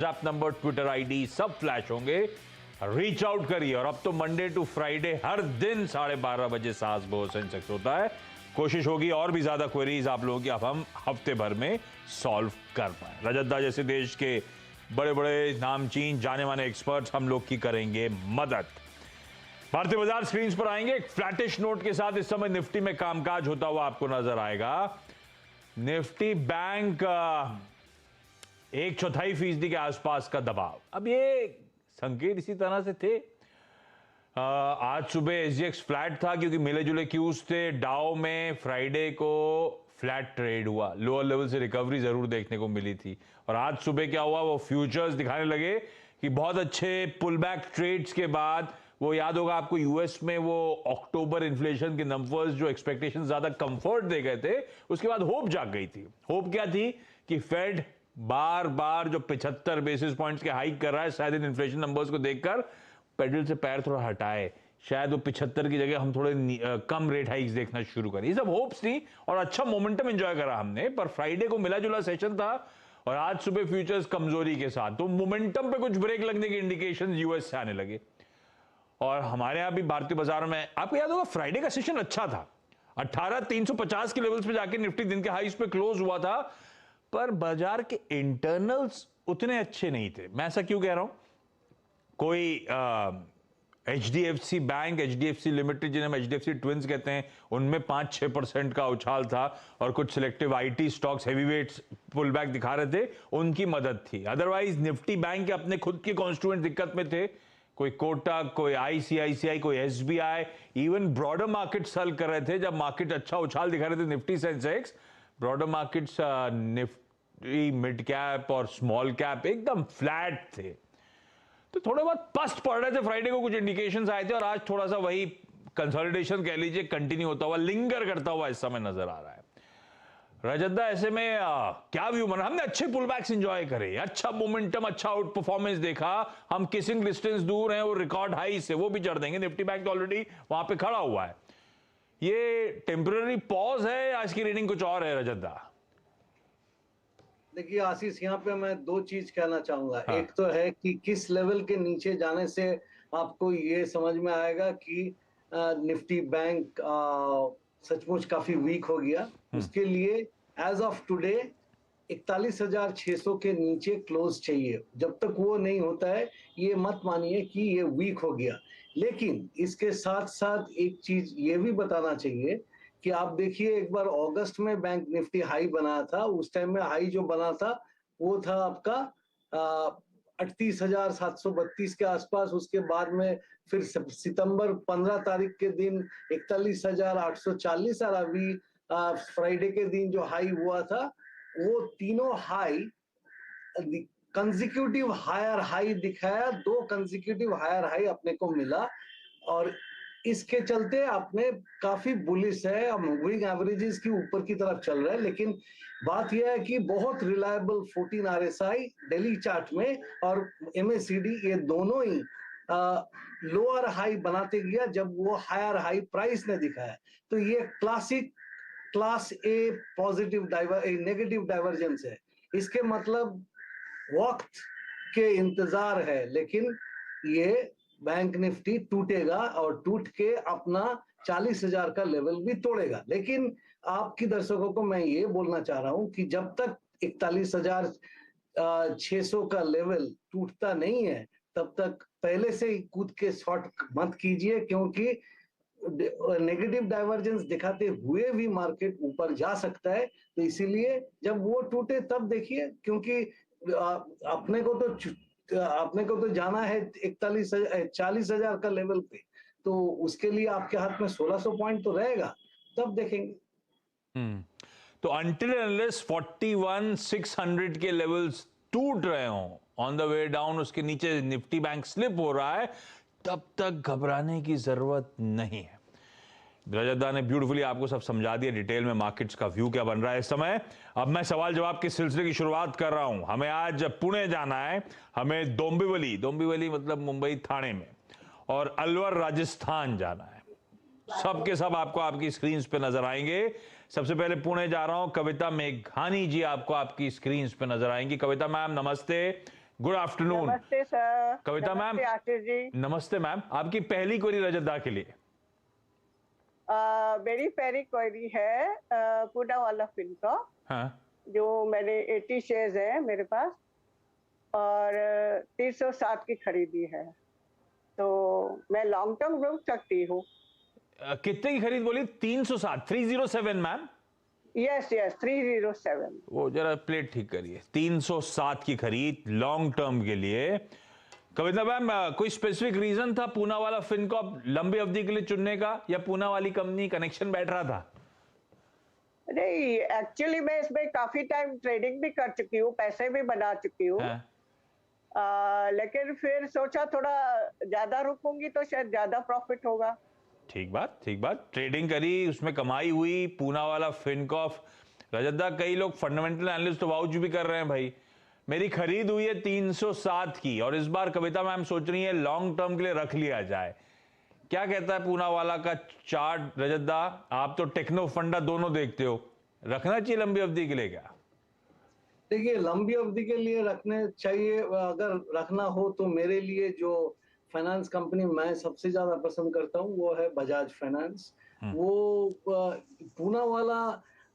WhatsApp number, Twitter ID सब flash होंगे। Reach out करिए। और अब तो मंडे टू फ्राइडे हर दिन 12:30 बजे सास बहु सेंसेक्स होता है। कोशिश होगी और भी ज्यादा क्वेरीज आप लोगों की अब हम हफ्ते भर में सॉल्व कर पाए। रजत जैसे देश के बड़े बड़े नामचीन जाने माने एक्सपर्ट्स हम लोग की करेंगे मदद। भारतीय बाजार स्क्रीन पर आएंगे एक फ्लैटिश नोट के साथ। इस समय निफ्टी में कामकाज होता हुआ आपको नजर आएगा। निफ्टी बैंक 1/4% के आसपास का दबाव। अब ये संकेत इसी तरह से थे। आज सुबह एसजीएक्स फ्लैट था क्योंकि मिले जुले क्यूज थे। डाउ में फ्राइडे को फ्लैट ट्रेड हुआ, लोअर लेवल से रिकवरी जरूर देखने को मिली थी। और आज सुबह क्या हुआ, वो फ्यूचर्स दिखाने लगे कि बहुत अच्छे पुल बैक ट्रेड्स के बाद, वो याद होगा आपको यूएस में वो अक्टूबर इन्फ्लेशन के नंबर्स जो एक्सपेक्टेशन ज्यादा कंफर्ट दे गए थे, उसके बाद होप जाग गई थी। होप क्या थी कि फेड बार बार जो 75 बेसिस पॉइंट्स के हाइक कर रहा है, शायद इन इन्फ्लेशन नंबर्स को देखकर पेडल से पैर थोड़ा हटाए, शायद वो 75 की जगह हम थोड़े कम रेट हाइक्स देखना शुरू करें। ये सब होप्स थी और अच्छा मोमेंटम एंजॉय करा हमने। पर फ्राइडे को मिला जुला सेशन था और आज सुबह फ्यूचर्स कमजोरी के साथ, तो मोमेंटम पे कुछ ब्रेक लगने के इंडिकेशन यूएस से आने लगे। और हमारे यहां भी भारतीय बाजार में आपको याद होगा फ्राइडे का सेशन अच्छा था। 18,350 के लेवल्स पे जाके निफ्टी दिन के हाईस पे क्लोज हुआ था, पर बाजार के इंटरनल्स उतने अच्छे नहीं थे। मैं ऐसा क्यों कह रहा हूं, कोई एचडीएफसी बैंक, एचडीएफसी लिमिटेड जिन्हें हम एचडीएफसी ट्विंस कहते हैं, उनमें 5-6% का उछाल था और कुछ selective IT stocks heavyweights pull back दिखा रहे थे, उनकी मदद थी। अदरवाइज निफ्टी बैंक के अपने खुद के कॉन्स्टिट्यूएंट दिक्कत में थे। कोई कोटक, कोई आईसीआईसीआई, कोई SBI, even broader market sell कर रहे थे। जब मार्केट अच्छा उछाल दिखा रहे थे Nifty Sensex, broader markets Nifty mid cap और स्मॉल कैप एकदम फ्लैट थे। तो थोड़ा बहुत पस्त पड़ रहे थे। फ्राइडे को कुछ इंडिकेशंस आए थे और आज थोड़ा सा वही कंसोलिडेशन कह लीजिए कंटिन्यू होता हुआ, लिंगर करता हुआ इस समय नजर आ रहा है। रजत ऐसे में क्या व्यू बना, हमने अच्छे पुल बैक्स एंजॉय करे, अच्छा मोमेंटम, अच्छा आउट परफॉर्मेंस देखा। हम किसिंग डिस्टेंस दूर हैं और रिकॉर्ड हाई से, वो भी चढ़ देंगे। निफ्टी बैंक तो ऑलरेडी वहां पे खड़ा हुआ है। ये टेम्पररी पॉज है, आज की रीडिंग कुछ और है रजत? देखिए आशीष, यहाँ पे मैं दो चीज कहना चाहूंगा। हाँ। एक तो है कि किस लेवल के नीचे जाने से आपको ये समझ में आएगा कि निफ्टी बैंक सचमुच काफी वीक हो गया। उसके लिए एज ऑफ टुडे 41,600 के नीचे क्लोज चाहिए। जब तक वो नहीं होता है ये मत मानिए कि ये वीक हो गया। लेकिन इसके साथ साथ एक चीज ये भी बताना चाहिए कि आप देखिए, एक बार अगस्त में बैंक निफ्टी हाई बनाया था। उस टाइम में हाई जो बना था वो था आपका 38,732 के आसपास। उसके बाद में फिर सितंबर 15 तारीख के दिन 41,840 और अभी फ्राइडे के दिन जो हाई हुआ था, वो तीनों हाई कंसेक्यूटिव हायर हाई दिखाया। 2 कंसेक्यूटिव हायर हाई अपने को मिला और इसके चलते अपने काफी बुलिश है। मूविंग एवरेजेस की ऊपर की तरफ चल रहा है। लेकिन बात यह है कि बहुत रिलायबल 14 आरएसआई डेली चार्ट में और एमएसीडी, ये दोनों ही लोअर हाई बनाते गया जब वो हायर हाई प्राइस ने दिखाया। तो ये क्लासिक क्लास ए पॉजिटिव नेगेटिव डाइवर्जेंस है। इसके मतलब वक्त के इंतजार है, लेकिन ये बैंक निफ्टी टूटेगा और टूट के अपना 40,000 का लेवल भी तोड़ेगा। लेकिन आपकी दर्शकों को मैं ये बोलना चाह रहा हूं कि जब तक 41,600 का लेवल टूटता नहीं है, तब तक पहले से ही कूद के शॉर्ट मत कीजिए, क्योंकि नेगेटिव डाइवर्जेंस दिखाते हुए भी मार्केट ऊपर जा सकता है। तो इसीलिए जब वो टूटे तब देखिए, क्योंकि अपने को तो जाना है 40,000 का लेवल पे। तो उसके लिए आपके हाथ में 1,600 पॉइंट तो रहेगा, तब देखेंगे। तो अंटिल अनलेस 41,600 के लेवल्स टूट रहे हो ऑन द वे डाउन, उसके नीचे निफ्टी बैंक स्लिप हो रहा है, तब तक घबराने की जरूरत नहीं है। रजत ने ब्यूटीफुली आपको सब समझा दिया डिटेल में मार्केट्स का व्यू क्या बन रहा है इस समय। अब मैं सवाल जवाब के सिलसिले की शुरुआत कर रहा हूं। हमें आज पुणे जाना है, हमें डोंबिवली मतलब मुंबई थाने में, और अलवर राजस्थान जाना है। सब के सब आपको आपकी स्क्रीन पे नजर आएंगे। सबसे पहले पुणे जा रहा हूं, कविता मेघानी जी आपको आपकी स्क्रीन पे नजर आएंगी। कविता मैम नमस्ते, गुड आफ्टरनून। नमस्ते सर। कविता मैम। नमस्ते आशीष जी। नमस्ते मैम, आपकी पहली क्वेरी रजत दा के लिए। मेरी पहली क्वेरी है पूना वाला फिल्म का, हाँ, जो मैंने 80 शेयर्स है मेरे पास और 307 की खरीदी है, तो मैं लॉन्ग टर्म रोक सकती हूँ? कितने की खरीद बोली? 307, 307 मैम। Yes yes 307। वो जरा प्लेट ठीक करिए। 307 की खरीद लॉन्ग टर्म के लिए। कविता मैम, कोई स्पेसिफिक रीजन था पूना वाला फिन को आप लंबी अवधि के लिए चुनने का, या पूना वाली कंपनी कनेक्शन बैठ रहा था? नहीं, एक्चुअली मैं इसमें काफी टाइम ट्रेडिंग भी कर चुकी हूँ, पैसे भी बना चुकी हूँ। हाँ। लेकिन फिर सोचा थोड़ा ज्यादा रुकूंगी तो शायद ज्यादा प्रॉफिट होगा। ठीक बात, ठीक बात। ट्रेडिंग करी, उसमें कमाई हुई। पूना वाला फिनकॉफ, रजत दा, कई लोग फंडामेंटल एनालिस्ट वाउच भी कर रहे हैं भाई। मेरी खरीद हुई है 307 की, और इस बार कविता मैम सोच रही है लॉन्ग टर्म के लिए रख लिया जाए। क्या कहता है पूना वाला का चार्ट रजत दा? आप तो टेक्नो फंडा दोनों देखते हो, रखना चाहिए लंबी अवधि के लिए क्या? देखिए, लंबी अवधि के लिए रखने चाहिए। अगर रखना हो तो मेरे लिए जो फाइनेंस कंपनी मैं सबसे ज्यादा पसंद करता हूँ वो है बजाज फाइनेंस। वो पूना वाला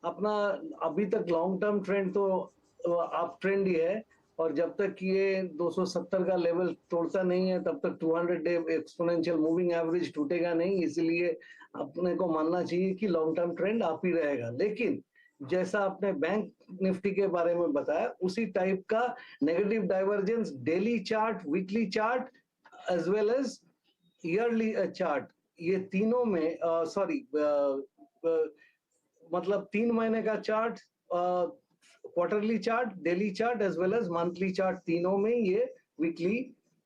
अपना अभी तक लॉन्ग टर्म ट्रेंड तो अप ट्रेंड ही है, और जब तक ये 270 का लेवल तोड़ता नहीं है तब तक 200 डे एक्सपोनेंशियल मूविंग एवरेज टूटेगा नहीं। इसलिए अपने को मानना चाहिए कि लॉन्ग टर्म ट्रेंड आप ही रहेगा। लेकिन जैसा आपने बैंक निफ्टी के बारे में बताया, उसी टाइप का negative divergence daily chart, weekly chart as well as yearly chart, ये तीनों में मतलब 3 महीने का chart, quarterly chart, daily chart as well as monthly chart, तीनों में ये वीकली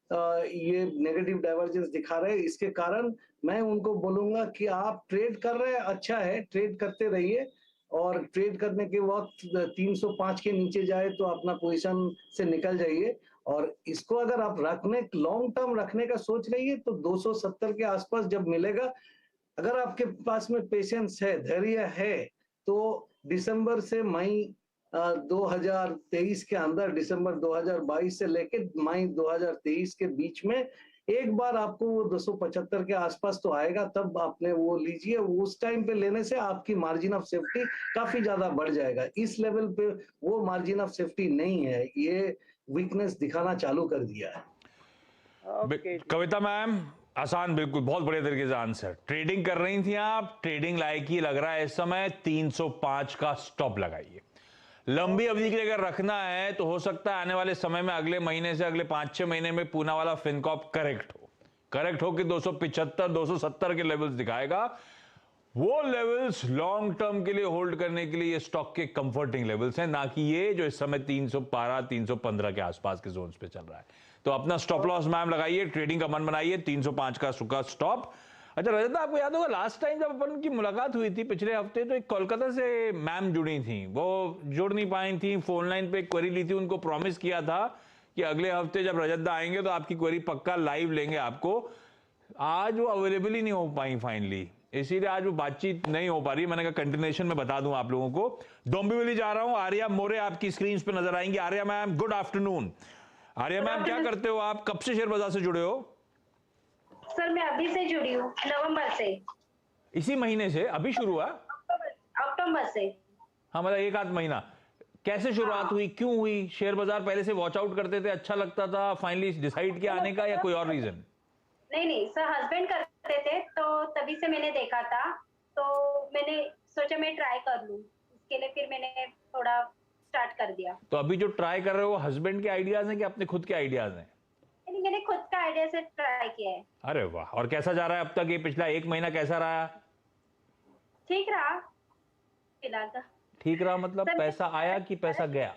ये नेगेटिव डाइवर्जेंस दिखा रहे हैं। इसके कारण मैं उनको बोलूंगा कि आप ट्रेड कर रहे हैं, अच्छा है, ट्रेड करते रहिए, और ट्रेड करने के वक्त 305 के नीचे जाए तो अपना पोजीशन से निकल जाइए। और इसको अगर आप रखने लॉन्ग टर्म रखने का सोच रही है तो 270 के आसपास जब मिलेगा, अगर आपके पास में पेशेंस है, धैर्य है, तो दिसंबर से मई 2023 के अंदर, दिसंबर 2022 से लेके मई 2023 के बीच में एक बार आपको वो 275 के आसपास तो आएगा, तब आपने वो लीजिए। उस टाइम पे लेने से आपकी मार्जिन ऑफ सेफ्टी काफी ज्यादा बढ़ जाएगा। इस लेवल पे वो मार्जिन ऑफ सेफ्टी नहीं है, ये वीकनेस दिखाना चालू कर दिया है। कविता मैम, आसान, बिल्कुल बहुत बढ़िया तरीके से आंसर। ट्रेडिंग कर रही थी आप, ट्रेडिंग लायक ही लग रहा है इस समय, 305 का स्टॉप लगाइए। लंबी अवधि के लिए अगर रखना है तो हो सकता है आने वाले समय में, अगले महीने से अगले 5-6 महीने में पूना वाला फिनकॉप करेक्ट हो कि 275 270 के लेवल्स दिखाएगा। वो लेवल्स लॉन्ग टर्म के लिए होल्ड करने के लिए ये स्टॉक के कंफर्टिंग लेवल्स हैं, ना कि ये जो इस समय 312 315 के आसपास के जोन्स पे चल रहा है। तो अपना स्टॉप लॉस मैम लगाइए, ट्रेडिंग का मन बनाइए, 305 का सुखा स्टॉप। अच्छा रजत, आपको याद होगा लास्ट टाइम जब अपन की मुलाकात हुई थी पिछले हफ्ते, तो एक कोलकाता से मैम जुड़ी थी, वो जुड़ नहीं पाई थी, फोन लाइन पे एक क्वेरी ली थी, उनको प्रॉमिस किया था कि अगले हफ्ते जब रजत दा आएंगे तो आपकी क्वेरी पक्का लाइव लेंगे आपको। आज वो अवेलेबल ही नहीं हो पाई फाइनली, इसीलिए आज वो बातचीत नहीं हो पा रही। मैंने कहा कंटिन्यूएशन में बता दूं आप लोगों को। डोंबिवली जा रहा हूं, आर्या मोरे आपकी स्क्रीन पे नजर आएंगी। Arya ma'am, good afternoon. Arya ma'am, क्या करते हो आप, कब से शेयर बाजार से जुड़े हो? सर मैं अभी से जुड़ी हूँ, नवंबर से। इसी महीने से अभी शुरू हुआ? अक्टूबर से। हाँ, मतलब एक आध महीना। कैसे शुरुआत हुई, क्यों हुई? शेयर बाजार पहले से वॉच आउट करते थे, अच्छा लगता था, फाइनली डिसाइड किया आने का, या कोई और रीजन? नहीं सर, हस्बैंड करते थे तो तभी से मैंने देखा था, तो मैंने सोचा मैं ट्राई कर लूं, इसके लिए फिर मैंने थोड़ा स्टार्ट कर दिया। तो अभी जो ट्राई कर रहे हो हस्बैंड के आइडियाज हैं कि अपने खुद के आइडियाज हैं? मैंने खुद का आइडिया से ट्राई किया है। अरे वाह, और कैसा जा रहा है अब तक, ये पिछला एक महीना कैसा रहा? ठीक रहा फिलहाल तो। ठीक रहा मतलब पैसा आया कि पैसा गया?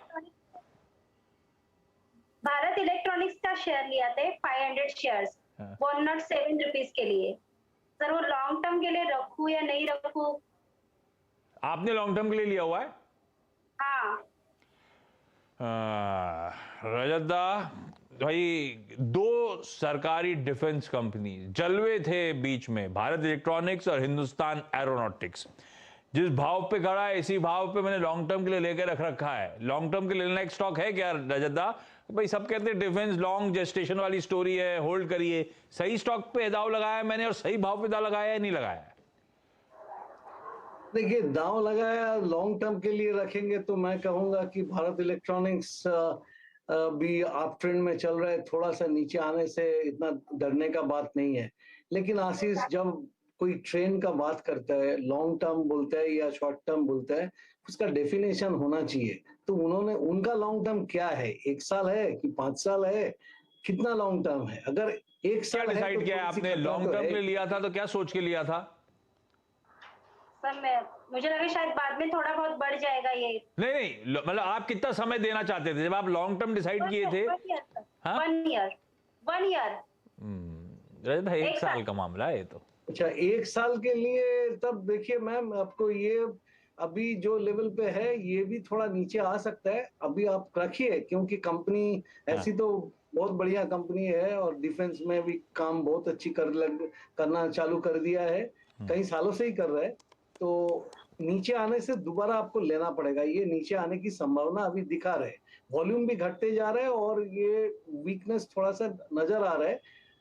भारत इलेक्ट्रॉनिक्स का शेयर लिया थे 500 शेयर्स 107 रुपीज के लिए। सर वो लॉन्ग टर्म के लिए रखूं या नहीं रखूं? आपने लॉन्ग टर्म के लिए लिया हुआ है? हाँ। रजत दा भाई, दो सरकारी डिफेंस कंपनी जलवे थे बीच में, भारत इलेक्ट्रॉनिक्स और हिंदुस्तान एरोनॉटिक्स। जिस भाव पे खड़ा है इसी भाव पे मैंने लॉन्ग टर्म के लिए लेकर रख रखा है। लॉन्ग टर्म के लिए लेना एक स्टॉक है क्या रजत दा? भाई सब कहते हैं डिफेंस लॉन्ग जेस्टेशन वाली स्टोरी है, होल्ड करिए। सही स्टॉक पे दाव लगाया मैंने और सही भाव पे दाव लगाया है, नहीं लगाया? देखिए, दांव लगाया लॉन्ग टर्म के लिए रखेंगे तो मैं कहूंगा कि भारत इलेक्ट्रॉनिक्स भी अप ट्रेंड में चल रहा है, थोड़ा सा नीचे आने से इतना डरने का बात नहीं है। लेकिन आशीष, जब कोई ट्रेंड का बात करता है, लॉन्ग टर्म बोलता है या शॉर्ट टर्म बोलता है, उसका डेफिनेशन होना चाहिए। तो उनका लॉन्ग टर्म क्या है? 1 साल है कि 5 साल है? कितना लॉन्ग टर्म है? अगर 1 क्या साल है डिसाइड तो किया है थोड़ी सी आपने? खतरा लॉन्ग तो टर्म है। के लिए लिया था तो क्या सोच के लिया था? पर मुझे लगा शायद बाद में थोड़ा बहुत बढ़ जाएगा ये। नहीं नहीं, मतलब आप कितना समय देना चाहते थे जब आप लॉन्ग टर्म डिसाइड किए थे? 1 ईयर। 1 ईयर। रजत भाई, 1 एक साल साल। का मामला है ये तो। अच्छा, 1 साल के लिए? तब देखिए मैम, आपको ये अभी जो लेवल पे है ये भी थोड़ा नीचे आ सकता है। अभी आप रखिए, क्योंकि कंपनी ऐसी तो बहुत बढ़िया कंपनी है और डिफेंस में भी काम बहुत अच्छी करना चालू कर दिया है, कई सालों से ही कर रहा है। तो नीचे आने से दोबारा आपको लेना पड़ेगा। ये नीचे आने की संभावना अभी दिखा रहे, वॉल्यूम भी घटते जा रहा है और ये वीकनेस थोड़ा सा नजर आ रहा है।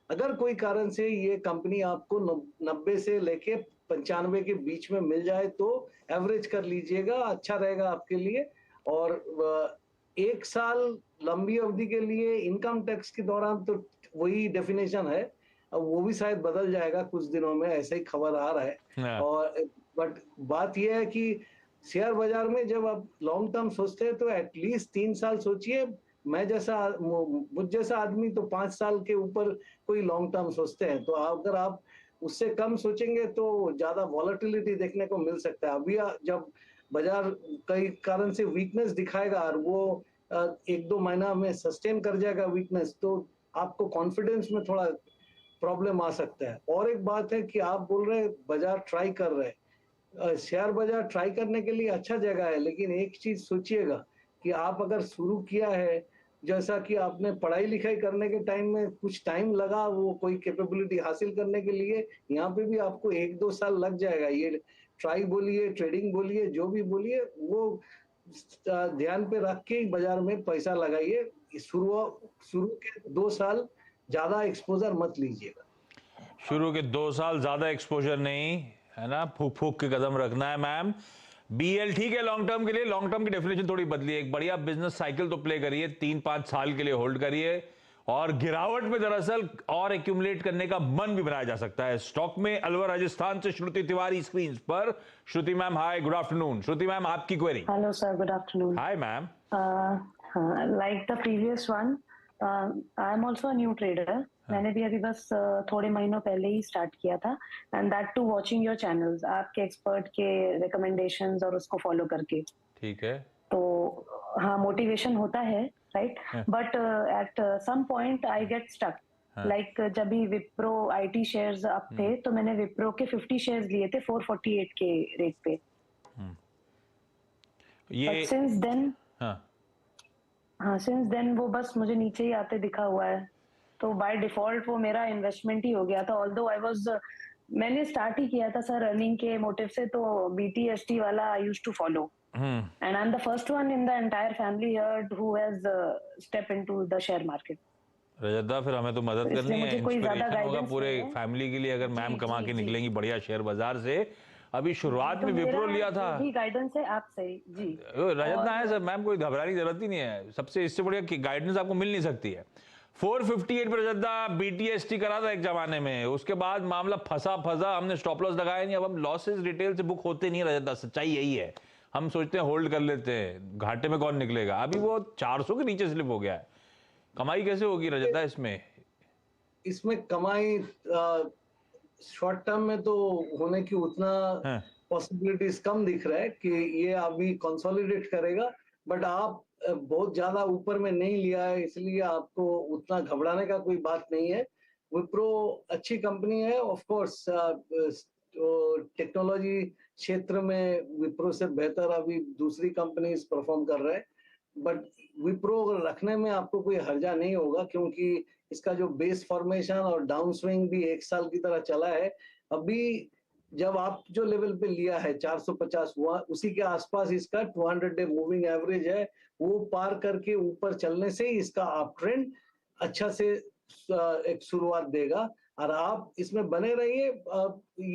अगर कोई कारण से ये कंपनी आपको 90 से लेके 95 के बीच में मिल जाए तो एवरेज कर लीजिएगा, अच्छा रहेगा आपके लिए। और 1 साल लंबी अवधि के लिए इनकम टैक्स के दौरान तो वही डेफिनेशन है। अब वो भी शायद बदल जाएगा कुछ दिनों में, ऐसे ही खबर आ रहा है। हाँ। और बट बात यह है कि शेयर बाजार में जब आप लॉन्ग टर्म सोचते हैं तो एटलीस्ट 3 साल सोचिए। मुझ जैसा आदमी तो 5 साल के ऊपर कोई लॉन्ग टर्म सोचते हैं। तो अगर आप उससे कम सोचेंगे तो ज्यादा वॉलेटिलिटी देखने को मिल सकता है। अभी जब बाजार कई कारण से वीकनेस दिखाएगा और वो 1-2 महीना में सस्टेन कर जाएगा वीकनेस, तो आपको कॉन्फिडेंस में थोड़ा प्रॉब्लम आ सकता है। और एक बात है कि आप बोल रहे हैं बाजार ट्राई कर रहे हैं, शेयर बाजार ट्राई करने के लिए अच्छा जगह है, लेकिन एक चीज सोचिएगा कि आप अगर शुरू किया है, जैसा कि आपने पढ़ाई लिखाई करने के टाइम में कुछ टाइम लगा वो कोई कैपेबिलिटी हासिल करने के लिए, यहाँ पे भी आपको 1-2 साल लग जाएगा। ये ट्राई बोलिए, ट्रेडिंग बोलिए, जो भी बोलिए, वो ध्यान पे रख के बाजार में पैसा लगाइए। शुरू के 2 साल ज्यादा एक्सपोजर मत लीजिएगा। शुरू के 2 साल ज्यादा एक्सपोजर नहीं है ना, फूक फूक के कदम रखना है मैम। बीएल ठीक है लॉन्ग टर्म के लिए, लॉन्ग टर्म की डेफिनेशन थोड़ी बदली है। एक बढ़िया बिजनेस साइकिल तो प्ले करिए, 3-5 साल के लिए होल्ड करिए और गिरावट में दरअसल और एक्यूमुलेट करने का मन भी बनाया जा सकता है स्टॉक में। अलवर राजस्थान से श्रुति तिवारी स्क्रीन पर। श्रुति मैम हाय, गुड आफ्टरनून। श्रुति मैम, आपकी query. Hello, sir. Good afternoon. Hi ma'am. Like the previous one, I am also a new trader. मैंने भी अभी बस थोड़े महीनों पहले ही स्टार्ट किया था, and that to watching your channels, आपके एक्सपर्ट के रिकमेंडेशंस और उसको फॉलो करके। ठीक है। तो हाँ, मोटिवेशन होता है, right? But at some point I get stuck. Like जब भी विप्रो आईटी शेयर्स अप थे तो मैंने विप्रो के 50 शेयर्स लिए थे 448 के रेट पे। ये सिंस देन हाँ, सिंस देन वो बस मुझे नीचे ही आते दिखा हुआ है। तो बाय डिफॉल्ट वो मेरा इन्वेस्टमेंट ही हो गया था। ऑल्दो मैंने स्टार्ट ही किया था सर रनिंग के मोटिव से, तो बीटीएसटी वाला I used to follow, and I am the first one in the entire family here who has step into the share market. Rajat, फिर हमें तो मदद करनी है, इंस्पिरेशन होगा पूरे फैमिली के लिए अगर मैम कमा के निकलेंगी बढ़िया शेयर बाजार से। अभी शुरुआत में विप्रो लिया था। गाइडेंस है आपसे जी रजत ना है सर, मैम कोई घबराने की जरूरत ही नहीं है। सबसे इससे बढ़िया गाइडेंस आपको मिल नहीं सकती है। 458 पर रजत बीटीएसटी करा था एक जमाने में, उसके बाद मामला फंसा, हमने स्टॉप लॉस लगाया नहीं। अब हम लॉसेस रिटेल से बुक होते नहीं रजत, सच्चाई यही है। हम सोचते हैं होल्ड कर लेते हैं, घाटे में कौन निकलेगा। अभी वो 400 के नीचे स्लिप हो गया है, कमाई कैसे होगी रजत इसमें कमाई शॉर्ट टर्म में तो होने की उतना पॉसिबिलिटीज कम दिख रहा है कि ये अभी कंसोलिडेट करेगा। बट आप बहुत ज्यादा ऊपर में नहीं लिया है, इसलिए आपको उतना घबराने का कोई बात नहीं है। विप्रो अच्छी कंपनी है, ऑफ कोर्स टेक्नोलॉजी क्षेत्र में विप्रो से बेहतर अभी दूसरी कंपनीज परफॉर्म कर रहे हैं। बट विप्रो रखने में आपको कोई हर्जा नहीं होगा, क्योंकि इसका जो बेस फॉर्मेशन और डाउन स्विंग भी 1 साल की तरह चला है। अभी जब आप जो लेवल पे लिया है 450 हुआ, उसी के आसपास इसका 200 डे मूविंग एवरेज है, वो पार करके ऊपर चलने से ही इसका अप ट्रेंड अच्छा से एक शुरुआत देगा। और आप इसमें बने रहिए,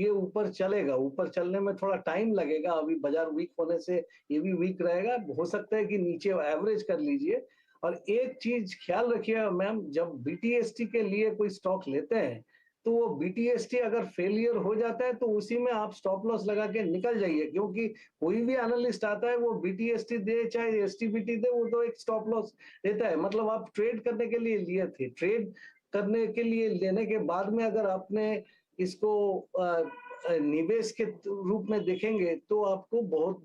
ये ऊपर चलेगा। ऊपर चलने में थोड़ा टाइम लगेगा, अभी बाजार वीक होने से ये भी वीक रहेगा, हो सकता है कि नीचे एवरेज कर लीजिए। और एक चीज ख्याल रखिएगा मैम, जब बीटीएसटी के लिए कोई स्टॉक लेते हैं तो वो बीटीएसटी अगर फेलियर हो जाता है तो उसी में आप स्टॉप लॉस लगा के निकल जाइए, क्योंकि कोई भी एनालिस्ट आता है वो बीटीएसटी दे चाहे एसटीबीटी दे, वो तो एक स्टॉप लॉस देता है। मतलब आप ट्रेड करने के लिए लिए थे, ट्रेड करने के लिए लेने के बाद में अगर आपने इसको निवेश के रूप में देखेंगे तो आपको बहुत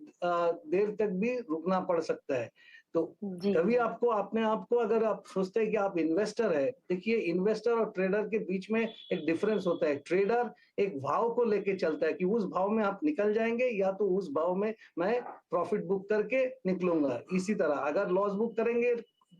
देर तक भी रुकना पड़ सकता है। तो जी कभी आपको अपने आप को, अगर आप सोचते हैं कि आप इन्वेस्टर है, देखिए इन्वेस्टर और ट्रेडर के बीच में एक डिफरेंस होता है। ट्रेडर एक भाव को लेके चलता है कि उस भाव में आप निकल जाएंगे या तो उस भाव में मैं प्रॉफिट बुक करके निकलूंगा। इसी तरह अगर लॉस बुक करेंगे,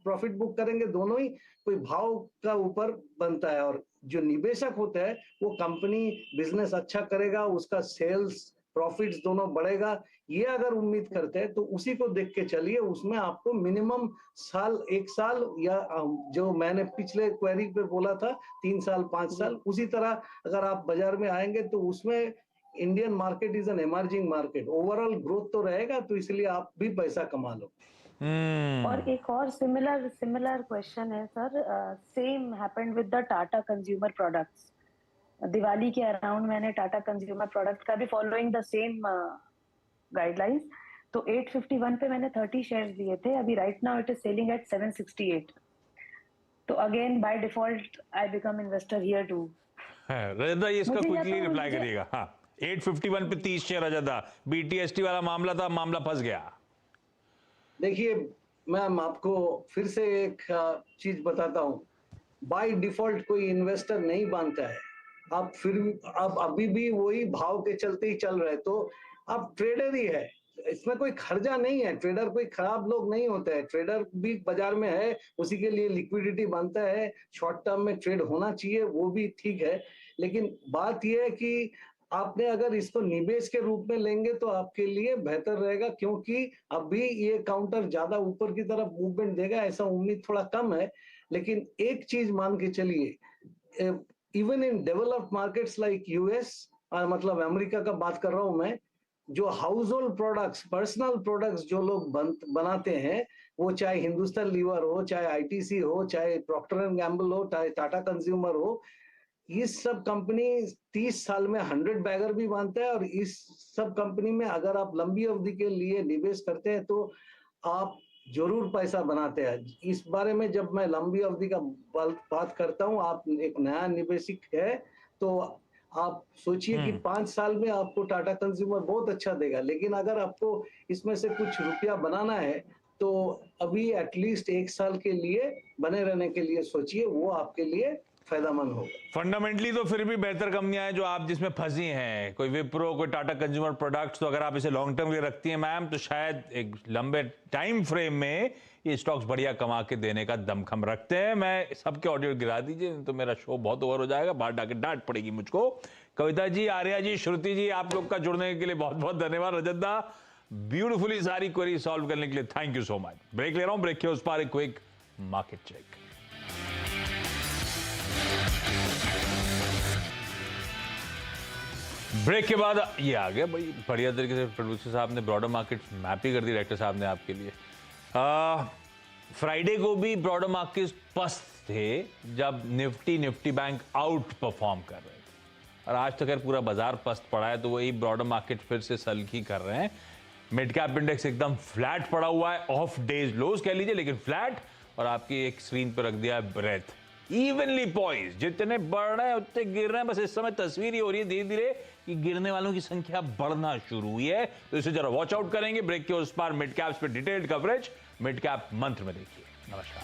प्रॉफिट बुक करेंगे, दोनों ही कोई भाव का ऊपर बनता है। और जो निवेशक होता है वो कंपनी बिजनेस अच्छा करेगा, उसका सेल्स प्रॉफिट्स दोनों बढ़ेगा, ये अगर उम्मीद करते हैं तो उसी को देख के चलिए। उसमें आपको मिनिमम साल, 1 साल, या जो मैंने पिछले क्वेरी पे बोला था 3 साल 5 साल, उसी तरह अगर आप बाजार में आएंगे तो उसमें Indian market is an emerging market, overall growth तो रहेगा, तो इसलिए आप भी पैसा कमा लो। और एक और सिमिलर क्वेश्चन है sir, same happened with the Tata consumer products. Diwali के अराउंड मैंने टाटा कंज्यूमर प्रोडक्ट का भी फॉलोइंग द सेम गाइडलाइंस, तो 851 पे मैंने 30 शेयर्स दिए थे, अभी right now it is selling at 768। तो again by default I become investor here too. रजदा, ये इसका मुझे या क्विकली तो रिप्लाई मुझे- करिएगा। हाँ, 851 पे 30 शेयर आ जाता, बीटीएसटी वाला मामला था, मामला फंस गया। देखिए मैम, आपको फिर से एक चीज बताता हूँ, बाय डिफॉल्ट कोई इन्वेस्टर नहीं बनता है। आप फिर आप अभी भी वही भाव के चलते ही चल रहे, तो आप ट्रेडर ही है, इसमें कोई खर्चा नहीं है। ट्रेडर कोई खराब लोग नहीं होते हैं, ट्रेडर भी बाजार में है, उसी के लिए लिक्विडिटी बनता है, शॉर्ट टर्म में ट्रेड होना चाहिए, वो भी ठीक है। लेकिन बात यह है कि आपने अगर इसको निवेश के रूप में लेंगे तो आपके लिए बेहतर रहेगा, क्योंकि अभी ये काउंटर ज्यादा ऊपर की तरफ मूवमेंट देगा ऐसा उम्मीद थोड़ा कम है। लेकिन एक चीज मान के चलिए, even in developed markets like US, मतलब अमेरिका का बात कर रहा हूं मैं, जो house hold products, personal products जो लोग बनाते हैं, वो चाहे हिंदुस्तान लीवर हो, चाहे आईटीसी हो, चाहे प्रॉक्टर एंड गैम्बल हो, चाहे टाटा कंज्यूमर हो, इस सब कंपनी 30 साल में 100 बैगर भी बांधता है। और इस सब कंपनी में अगर आप लंबी अवधि के लिए निवेश करते हैं तो आप जरूर पैसा बनाते हैं। इस बारे में जब मैं लंबी अवधि का बात करता हूं, आप एक नया निवेशक है तो आप सोचिए कि 5 साल में आपको टाटा कंज्यूमर बहुत अच्छा देगा। लेकिन अगर आपको इसमें से कुछ रुपया बनाना है तो अभी एटलीस्ट 1 साल के लिए बने रहने के लिए सोचिए, वो आपके लिए फायदेमंद होगा। फंडामेंटली तो फिर भी बेहतर कंपनियां हैं जो आप जिसमें फंसी हैं, कोई विप्रो, कोई टाटा कंज्यूमर प्रोडक्ट्स, तो अगर आप इसे लॉन्ग टर्म के लिए रखती हैं मैम, तो शायद एक लंबे टाइम फ्रेम में ये स्टॉक्स बढ़िया कमा के देने का दमखम रखते हैं। मैं सबके ऑडियो गिरा दीजिए, तो मेरा शो बहुत ओवर हो जाएगा, बाहर जाके डांट पड़ेगी मुझको। कविता जी, आर्या जी, श्रुति जी, आप लोग का जुड़ने के लिए बहुत बहुत धन्यवाद। रजत दा, ब्यूटीफुली सारी क्वेरी सॉल्व करने के लिए thank you so much. Break ले रहा हूं, ब्रेक के उस पार एक क्विक मार्केट चेक। ब्रेक के बाद ये आ गया, बड़ी बढ़िया तरीके से प्रोड्यूसर साहब ने ब्रॉडर मार्केट मैप ही कर दी, डायरेक्टर साहब ने आपके लिए। फ्राइडे को भी ब्रॉडर मार्केट पस्त थे जब निफ्टी बैंक आउट परफॉर्म कर रहे थे, और आज तो खैर पूरा बाजार पस्त पड़ा है, तो वही ब्रॉडर मार्केट फिर से सल्की कर रहे हैं। मिड कैप इंडेक्स एकदम फ्लैट पड़ा हुआ है, ऑफ डेज लोज कह लीजिए, लेकिन फ्लैट, और आपकी एक स्क्रीन पर रख दिया है ब्रेथ, इवनली पॉइज, जितने बढ़ रहे हैं उतने गिर रहे हैं। बस इस समय तस्वीर ही हो रही है धीरे धीरे कि गिरने वालों की संख्या बढ़ना शुरू हुई है, तो इसे जरा वॉच आउट करेंगे। ब्रेक के उस पार मिड कैप्स पे डिटेल्ड कवरेज मिड कैप मंत्र में देखिए। नमस्कार।